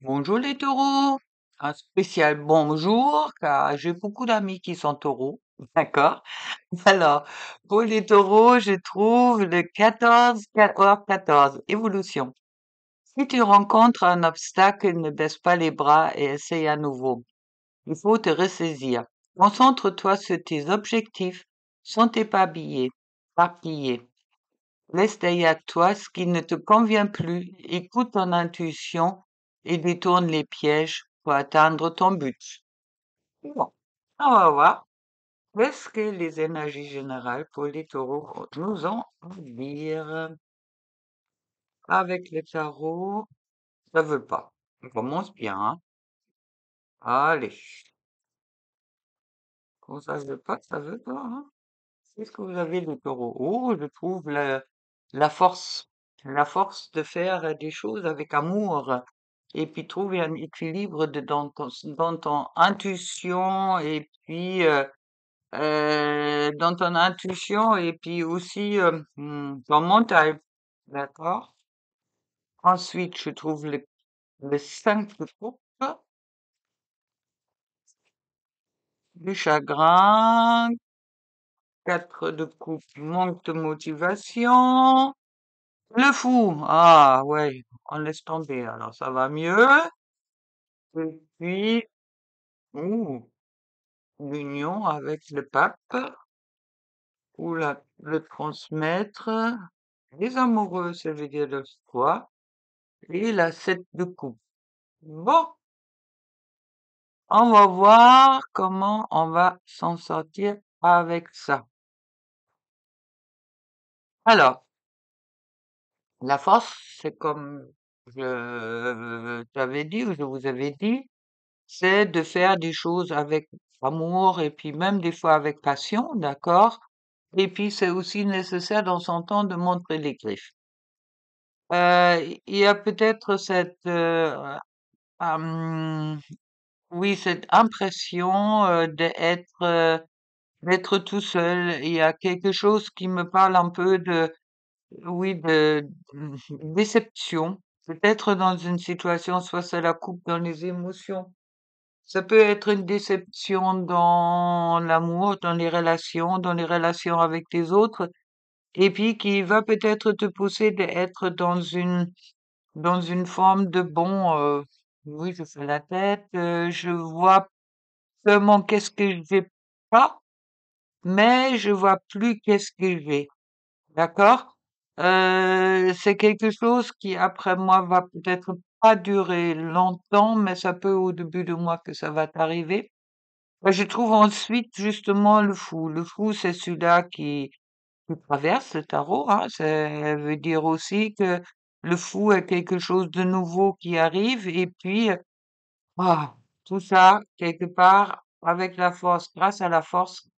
Bonjour les taureaux. Un spécial bonjour car j'ai beaucoup d'amis qui sont taureaux. D'accord? Alors, pour les taureaux, je trouve le 14, 14, évolution. Si tu rencontres un obstacle, ne baisse pas les bras et essaye à nouveau. Il faut te ressaisir. Concentre-toi sur tes objectifs sans t'éparpiller. Éparpiller. Laisse derrière toi ce qui ne te convient plus, écoute ton intuition et détourne les pièges pour atteindre ton but. Bon, on va voir qu'est-ce que les énergies générales pour les taureaux nous ont à dire. Avec le tarot, ça veut pas. On commence bien, hein. Allez, quand ça veut pas, hein. Qu'est-ce que vous avez les taureaux? Oh, je trouve la force, la force de faire des choses avec amour et puis trouver un équilibre dans ton intuition et puis dans ton intuition et puis aussi ton mental. D'accord? Ensuite, je trouve le 5 de coupe, du chagrin, 4 de coupe, manque de motivation. Le fou, ah ouais, on laisse tomber, alors ça va mieux. Et puis, ouh, l'union avec le pape, ou le transmettre, les amoureux, ça veut dire le soi, et la 7 de coupe. Bon, on va voir comment on va s'en sortir avec ça. Alors, la force, c'est comme je t'avais dit, ou je vous avais dit, c'est de faire des choses avec amour et puis même des fois avec passion, d'accord? Et puis c'est aussi nécessaire dans son temps de montrer les griffes. Il y a peut-être hum, oui, cette impression d'être tout seul. Il y a quelque chose qui me parle un peu oui, de déception. Peut-être dans une situation, soit ça la coupe dans les émotions. Ça peut être une déception dans l'amour, dans les relations avec les autres, et puis qui va peut-être te pousser d'être dans une forme de bon, oui, je fais la tête, je vois seulement qu'est-ce que j'ai pas, mais je vois plus qu'est-ce que j'ai. D'accord? C'est quelque chose qui, après moi, va peut-être pas durer longtemps, mais ça peut au début de mois que ça va t'arriver. Bah, je trouve ensuite justement le fou. Le fou, c'est celui-là qui traverse le tarot, hein. Ça veut dire aussi que le fou est quelque chose de nouveau qui arrive et puis ah, tout ça, quelque part, avec la force, grâce à la force,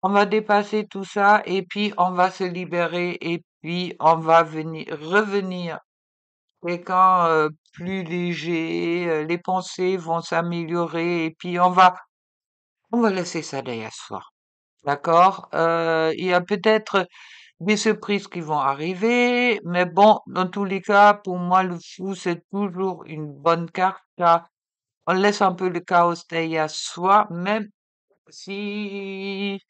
on va dépasser tout ça et puis on va se libérer et puis on va revenir quelqu'un plus léger, les pensées vont s'améliorer et puis on va laisser ça derrière soi. D'accord? Il y a peut-être des surprises qui vont arriver, mais bon, dans tous les cas, pour moi, le fou, c'est toujours une bonne carte, car on laisse un peu le chaos derrière soi, même si,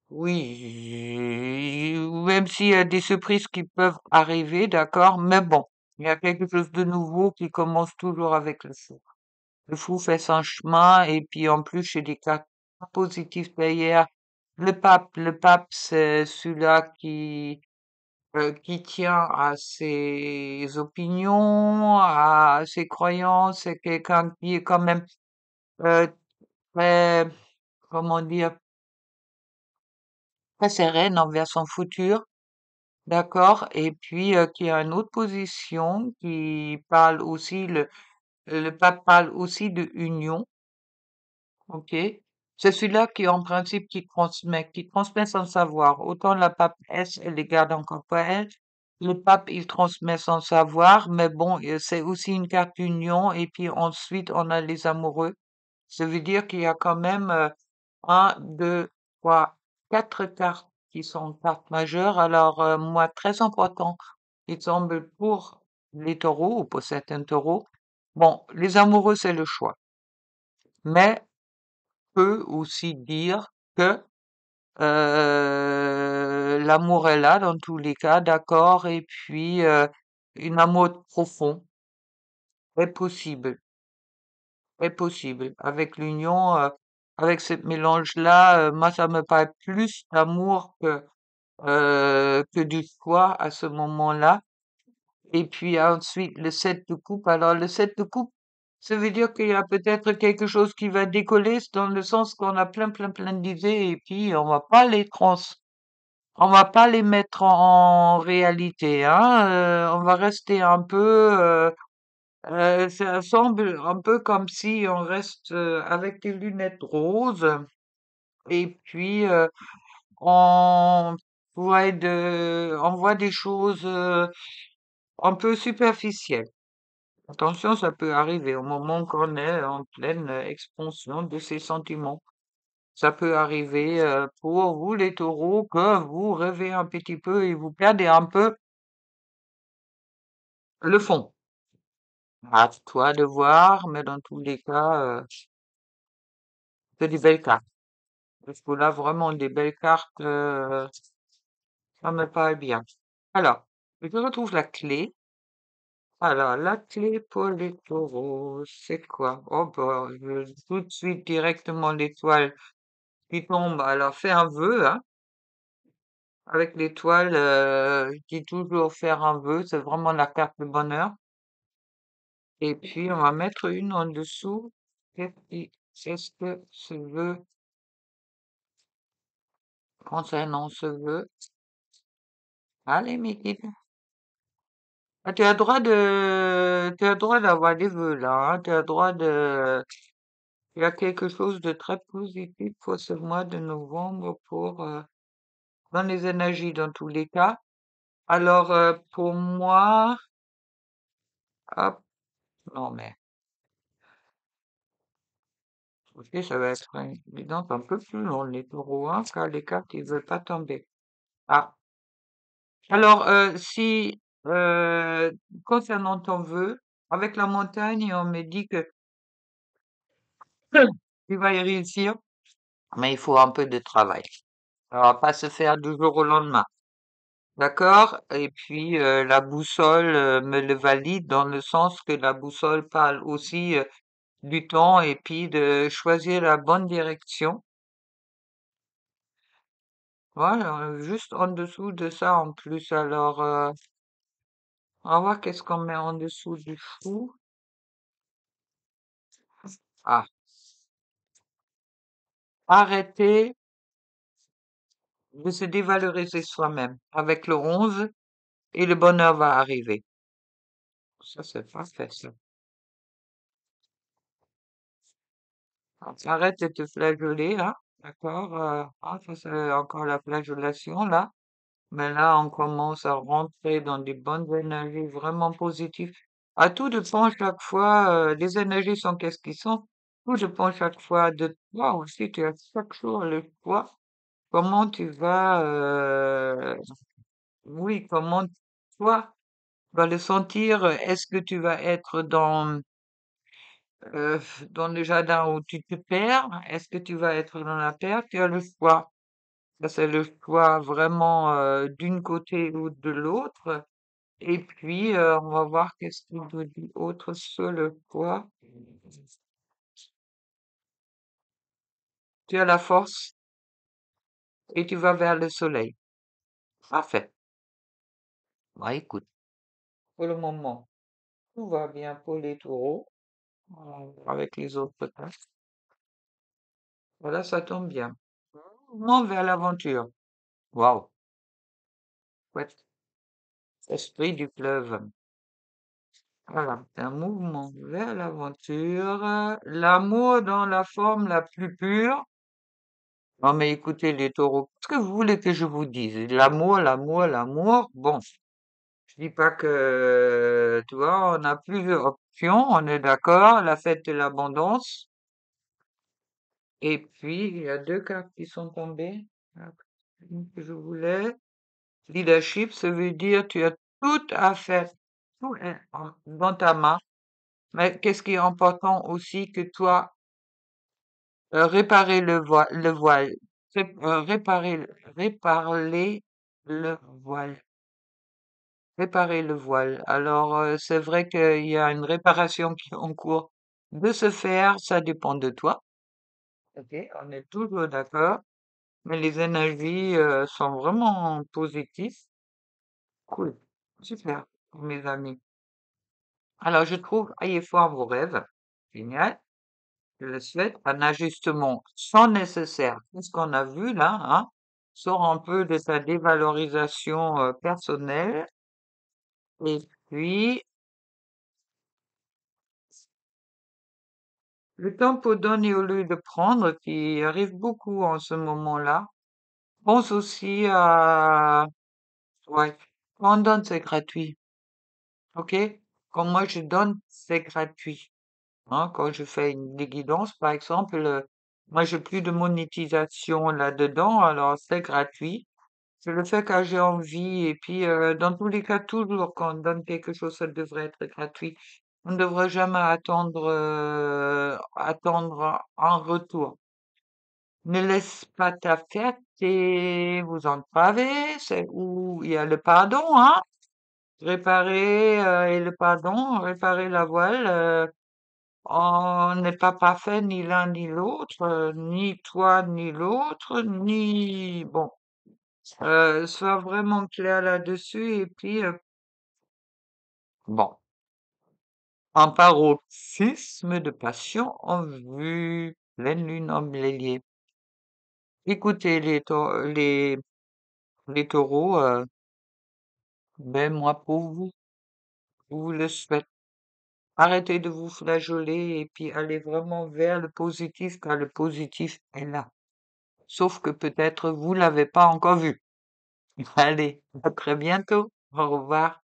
oui, même s'il y a des surprises qui peuvent arriver, d'accord? Mais bon, il y a quelque chose de nouveau qui commence toujours avec le fou. Le fou fait son chemin et puis en plus j'ai des cas positifs derrière. Le pape, c'est celui-là qui tient à ses opinions, à ses croyances. C'est quelqu'un qui est quand même euh, très, comment dire, très sereine envers son futur, d'accord? Et puis qui a une autre position qui parle aussi le pape parle aussi de union. Ok. C'est celui-là qui, en principe, qui transmet son savoir. Autant la papesse, elle les garde encore pour elle. Le pape, il transmet son savoir, mais bon, c'est aussi une carte d'union. Et puis ensuite, on a les amoureux. Ça veut dire qu'il y a quand même un, deux, trois, quatre cartes qui sont cartes majeures. Alors, moi, très important, il semble pour les taureaux ou pour certains taureaux Bon, les amoureux, c'est le choix. Mais peut aussi dire que l'amour est là dans tous les cas, d'accord, et puis un amour profond est possible. Avec l'union, avec ce mélange-là, moi ça me paraît plus d'amour que du choix à ce moment-là. Et puis ensuite le 7 de coupe. Alors le 7 de coupe, ça veut dire qu'il y a peut-être quelque chose qui va décoller, c'est dans le sens qu'on a plein d'idées et puis on va pas les mettre en réalité, hein. On va rester un peu, ça semble un peu comme si on reste avec des lunettes roses et puis on on voit des choses un peu superficielles. Attention, ça peut arriver au moment qu'on est en pleine expansion de ses sentiments. Ça peut arriver pour vous, les taureaux, que vous rêvez un petit peu et vous perdez un peu le fond. À toi de voir, mais dans tous les cas, c'est des belles cartes. Parce que là, vraiment, des belles cartes, ça me paraît bien. Alors, je retrouve la clé. Alors, la clé pour les taureaux, c'est quoi? Oh, bah, tout de suite, directement, l'étoile qui tombe. Alors, fais un vœu, hein. Avec l'étoile, je dis toujours faire un vœu, c'est vraiment la carte de bonheur. Et puis, on va mettre une en dessous. Qu'est-ce que ce vœu concernant ce vœu? Allez, Mickey. Ah, tu as le droit d'avoir des vœux là, hein. Tu as le droit il y a quelque chose de très positif pour ce mois de novembre dans les énergies dans tous les cas. Alors, pour moi, hop, non mais, ok, ça va être évident un peu plus long, les taureaux, hein, car les cartes, ils veulent pas tomber. Ah, alors, si, concernant ton vœu, avec la montagne, on me dit que tu vas y réussir, mais il faut un peu de travail. Ça va pas se faire du jour au lendemain. D'accord? Et puis, la boussole, me le valide dans le sens que la boussole parle aussi, du temps et puis de choisir la bonne direction. Voilà, juste en dessous de ça en plus. Alors, on va voir qu'est-ce qu'on met en dessous du fou. Ah, arrêter de se dévaloriser soi-même. Avec le 11 et le bonheur va arriver. Ça, c'est parfait, ça. Arrête de te flageoler, là. D'accord? Ah, ça, c'est encore la flagellation, là. Mais là, on commence à rentrer dans des bonnes énergies vraiment positives. À tout dépend chaque fois, les énergies sont qu'est-ce qu'ils sont. Tout dépend chaque fois de toi aussi. Tu as chaque jour le choix. Comment tu vas, oui, comment toi vas le sentir. Est-ce que tu vas être euh, dans le jardin où tu te perds? Est-ce que tu vas être dans la terre? Tu as le choix. Ça, c'est le choix vraiment d'une côté ou de l'autre. Et puis, on va voir qu'est-ce qu'il nous dit autre sur le poids. Tu as la force et tu vas vers le soleil. Parfait. Bah, écoute, pour le moment, tout va bien pour les taureaux, avec les autres cartes. Voilà, ça tombe bien. Mouvement vers l'aventure. Waouh, chouette. Esprit du fleuve. Voilà, un mouvement vers l'aventure. L'amour dans la forme la plus pure. Non, mais écoutez, les taureaux, qu'est-ce que vous voulez que je vous dise? L'amour, l'amour, l'amour. Bon, je dis pas que, tu vois, on a plusieurs options, on est d'accord. La fête de l'abondance. Et puis, il y a deux cartes qui sont tombées. Ah, une que je voulais. Leadership, ça veut dire tu as tout à fait, tout est dans ta main. Mais qu'est-ce qui est important aussi que toi, réparer le voile, réparer le voile, réparer le voile. Alors, c'est vrai qu'il y a une réparation qui est en cours de se faire, ça dépend de toi. Ok, on est toujours d'accord, mais les énergies sont vraiment positives. Cool, super, mes amis. Alors, je trouve, ayez foi en vos rêves. Génial. Je le souhaite. Un ajustement sans nécessaire. Tout ce qu'on a vu là, hein, sort un peu de sa dévalorisation personnelle. Et puis, le tempo donné au lieu de prendre, qui arrive beaucoup en ce moment-là. Pense aussi à, ouais, quand on donne, c'est gratuit. Ok? Quand moi je donne, c'est gratuit. Hein, quand je fais des guidances, par exemple, moi j'ai plus de monétisation là-dedans, alors c'est gratuit. Je le fais quand j'ai envie, et puis dans tous les cas, toujours quand on donne quelque chose, ça devrait être gratuit. On ne devrait jamais attendre un retour. Ne laisse pas ta fierté vous entraver, c'est où il y a le pardon, hein. Réparer et le pardon, réparer la voile. On n'est pas parfait ni l'un ni l'autre, ni toi ni l'autre, ni bon. Sois vraiment clair là-dessus et puis bon, un paroxysme de passion en vue, pleine lune en bélier. Écoutez les taureaux, ben moi pour vous, je vous le souhaite. Arrêtez de vous flageoler et puis allez vraiment vers le positif car le positif est là. Sauf que peut-être vous l'avez pas encore vu. Allez, à très bientôt. Au revoir.